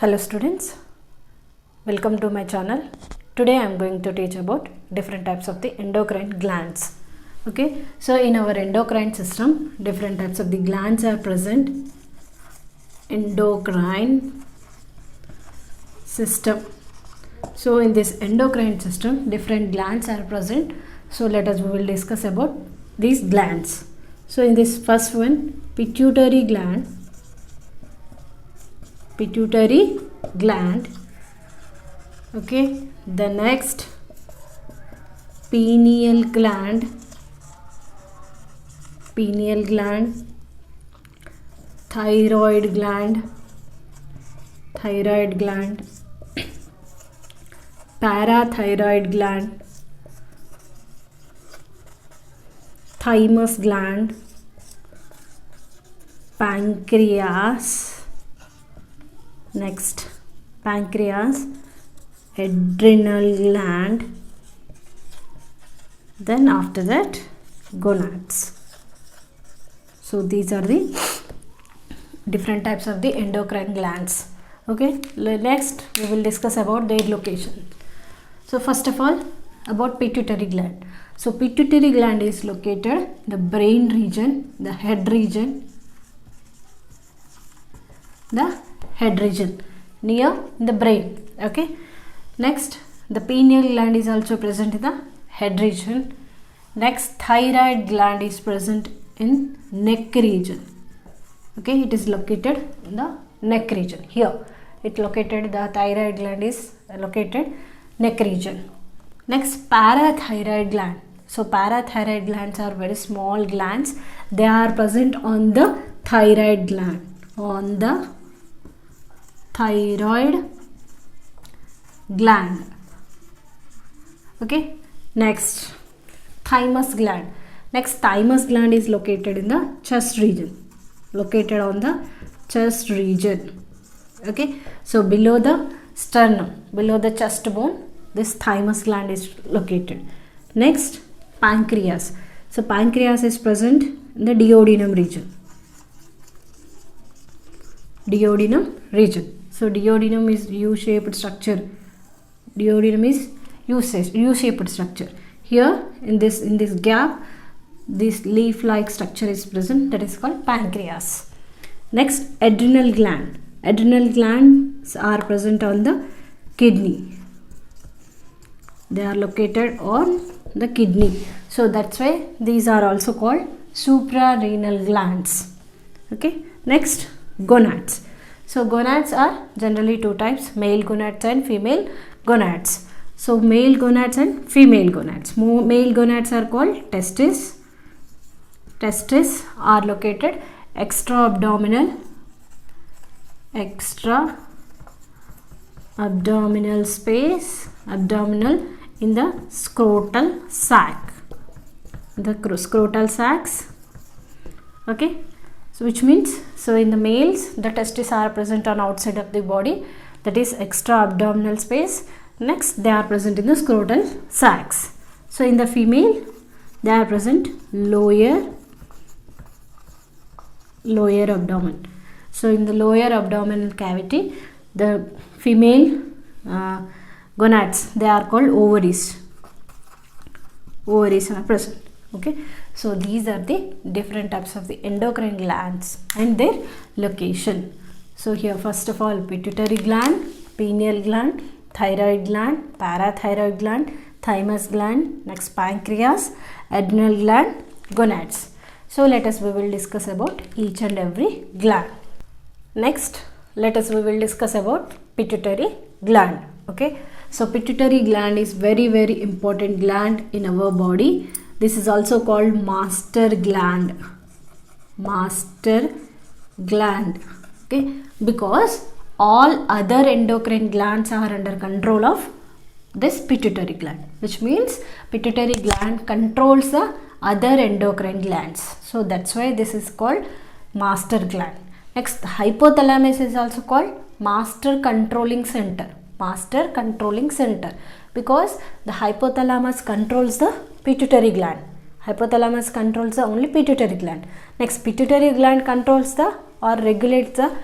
Hello students, welcome to my channel. Today I am going to teach about different types of the endocrine glands. Okay, so in our endocrine system, different types of the glands are present. Endocrine system. So in this endocrine system, different glands are present. So we will discuss about these glands. So in this first one, pituitary gland. Okay, the next pineal gland, thyroid gland, parathyroid gland, thymus gland, pancreas, next pancreas, adrenal gland, then after that gonads. So these are the different types of the endocrine glands. Okay, next we will discuss about their location. So first of all, about pituitary gland. So pituitary gland is located in the brain region, the head region, near the brain. Okay, next the pineal gland is also present in the head region. Next, thyroid gland is present in neck region. Okay, it is located in the neck region. Here it located, the thyroid gland is located neck region. Next, parathyroid gland. So parathyroid glands are very small glands. They are present on the thyroid gland, Okay, next thymus gland. Next, thymus gland is located in the chest region, on the chest region. Okay, so below the sternum, below the chest bone, this thymus gland is located. Next, pancreas. So pancreas is present in the duodenum region. So duodenum is U-shaped structure. U-shaped structure. Here in this gap, this leaf-like structure is present, that is called pancreas. Next, adrenal gland. Adrenal glands are present on the kidney. They are located on the kidney. So that's why these are also called suprarenal glands. Okay. Next, gonads. So gonads are generally two types, male gonads and female gonads. So male gonads and female gonads. Male gonads are called testes. Testes are located extra-abdominal space, abdominal, in the scrotal sac. The scrotal sacs. Okay. So which means, so in the males, the testes are present on outside of the body, that is extra-abdominal space. Next, they are present in the scrotal sacs. So in the female, they are present lower abdomen. So in the lower abdominal cavity, the female gonads, they are called ovaries. Ovaries are present. Okay, so these are the different types of the endocrine glands and their location. So here first of all, pituitary gland, pineal gland, thyroid gland, parathyroid gland, thymus gland, next pancreas, adrenal gland, gonads. So we will discuss about each and every gland. Next, we will discuss about pituitary gland. Okay, so pituitary gland is very important gland in our body. This is also called master gland. Okay, because all other endocrine glands are under control of this pituitary gland, which means pituitary gland controls the other endocrine glands. So that's why this is called master gland. Next, hypothalamus is also called master controlling center. Because the hypothalamus controls the pituitary gland. Hypothalamus controls the only pituitary gland. Next, pituitary gland controls the or regulates the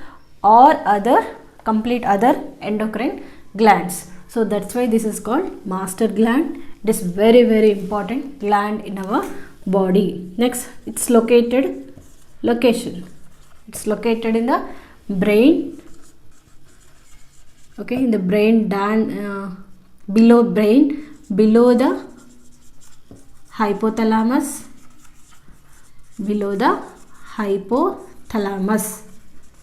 or other complete other endocrine glands. So that's why this is called master gland. It is very important gland in our body. Next, its location. It's located in the brain. Okay, in the brain, below the hypothalamus. Below the hypothalamus.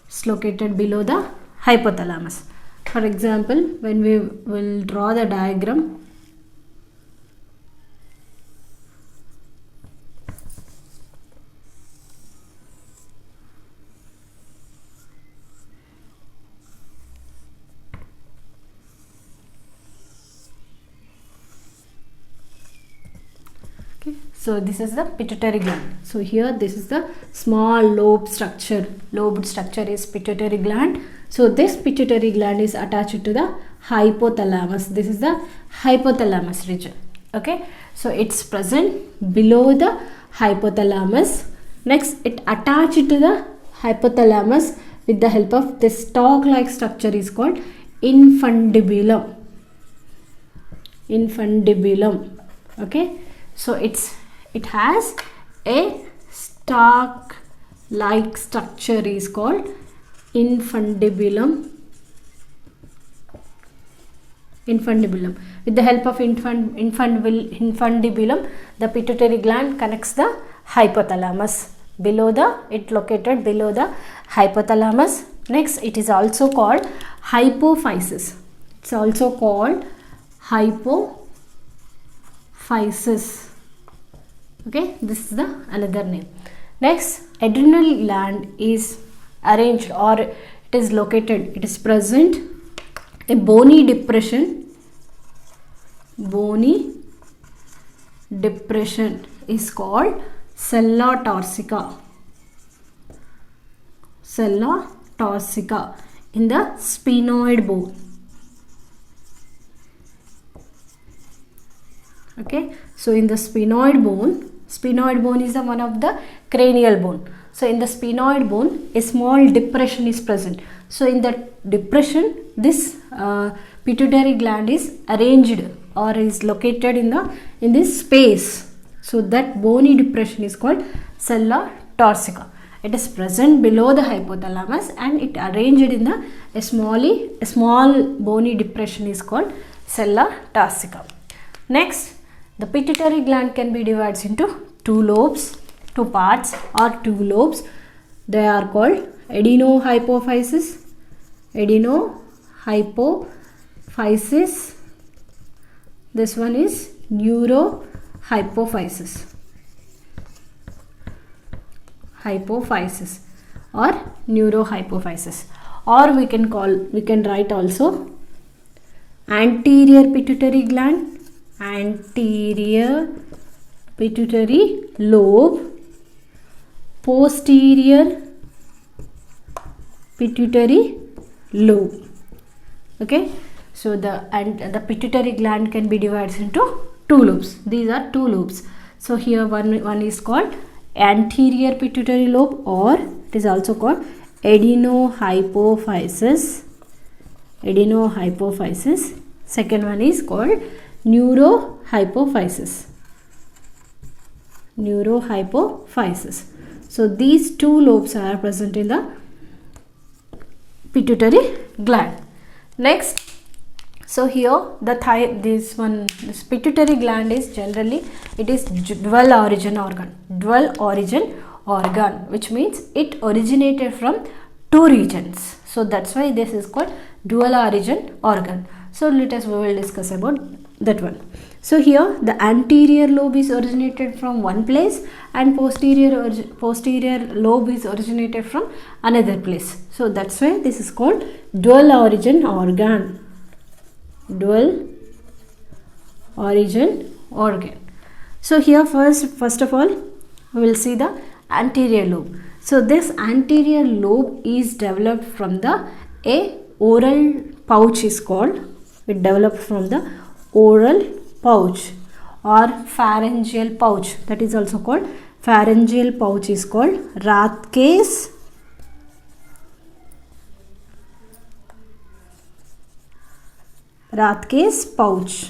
It's located below the hypothalamus. For example, when we will draw the diagram, okay, so this is the pituitary gland. So here this is the small lobe structure. Lobed structure is pituitary gland. So this pituitary gland is attached to the hypothalamus. This is the hypothalamus region. Okay, so it's present below the hypothalamus. Next, it attached to the hypothalamus with the help of this stalk-like structure is called infundibulum. Okay, so it has a stalk-like structure is called infundibulum. With the help of infundibulum, the pituitary gland connects the hypothalamus. It located below the hypothalamus. Next, it is also called hypophysis. It's also called hypophysis. Okay, this is the another name. Next, adrenal gland is arranged, or it is located, it is present a bony depression is called sella torsica in the sphenoid bone. Okay, so in the sphenoid bone is the one of the cranial bone. So in the sphenoid bone, a small depression is present. So in that depression, this pituitary gland is arranged or is located in this space. So that bony depression is called sella torsica. It is present below the hypothalamus and it arranged in a small bony depression is called sella torsica. Next, the pituitary gland can be divided into two parts or two lobes. They are called adenohypophysis. This one is neurohypophysis. Or neurohypophysis, or we can write also anterior pituitary gland, anterior pituitary lobe, posterior pituitary lobe. Okay, so the pituitary gland can be divided into two lobes. These are two lobes. So here one is called anterior pituitary lobe, or it is also called adenohypophysis. Second one is called neurohypophysis. So these two lobes are present in the pituitary gland. Next, so here this pituitary gland is generally, it is dual origin organ, which means it originated from two regions. So that's why this is called dual origin organ. So we will discuss about that one. So here the anterior lobe is originated from one place and posterior lobe is originated from another place. So that's why this is called dual origin organ. So here first of all we will see the anterior lobe. So this anterior lobe is developed from a oral pouch is called. It developed from the oral pouch or pharyngeal pouch. That is also called pharyngeal pouch is called Rathke's Rathke's pouch.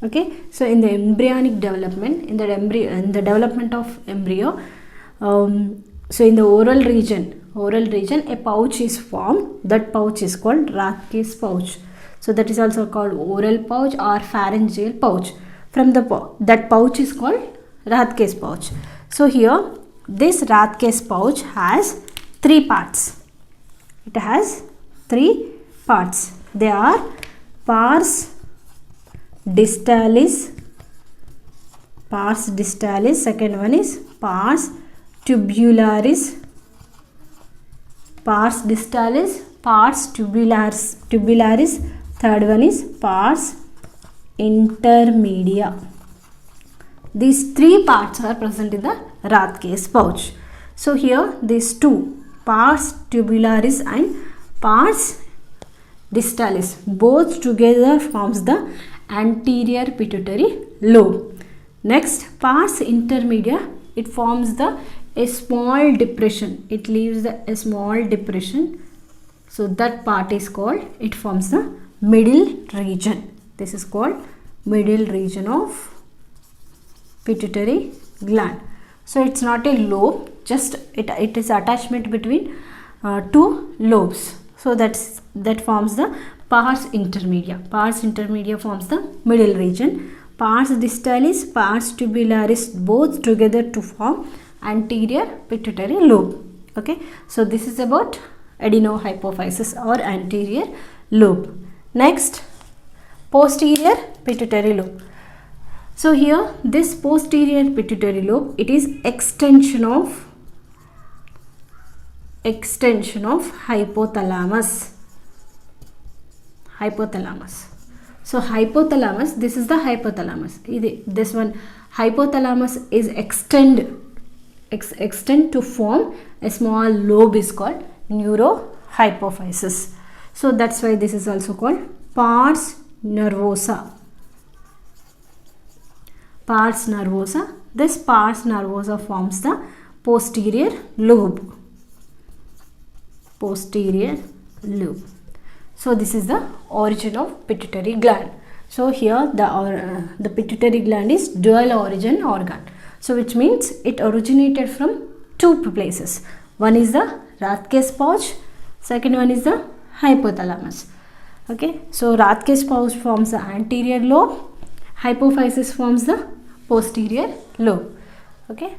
Okay, so in the embryonic development, in the development of embryo, so in the oral region, a pouch is formed. That pouch is called Rathke's pouch. So that is also called oral pouch or pharyngeal pouch. From that pouch is called Rathke's pouch. So here this Rathke's pouch has 3 parts. It has 3 parts. They are pars distalis, second one is pars tubularis, pars tubularis, third one is pars intermedia. These 3 parts are present in the Rathke's pouch. So here these 2, pars tubularis and pars distalis, both together forms the anterior pituitary lobe. Next, pars intermedia, it forms a small depression. It leaves a small depression. So that part is called, it forms the middle region. This is called middle region of pituitary gland. So it's not a lobe, just it is attachment between 2 lobes. So that forms the pars intermedia. Pars intermedia forms the middle region. Pars distalis, pars tubularis, both together to form anterior pituitary lobe. Okay, so this is about adenohypophysis or anterior lobe. Next, posterior pituitary lobe. So here this posterior pituitary lobe, it is extension of hypothalamus. So hypothalamus, this is the hypothalamus. This one, hypothalamus is extend to form a small lobe is called neurohypophysis. So that's why this is also called pars nervosa. This pars nervosa forms the posterior lobe. So this is the origin of pituitary gland. So here the pituitary gland is dual origin organ. So which means it originated from 2 places. One is the Rathke's pouch, second one is the hypothalamus. Okay, so Rathke's pouch forms the anterior lobe, hypophysis forms the posterior lobe. Okay.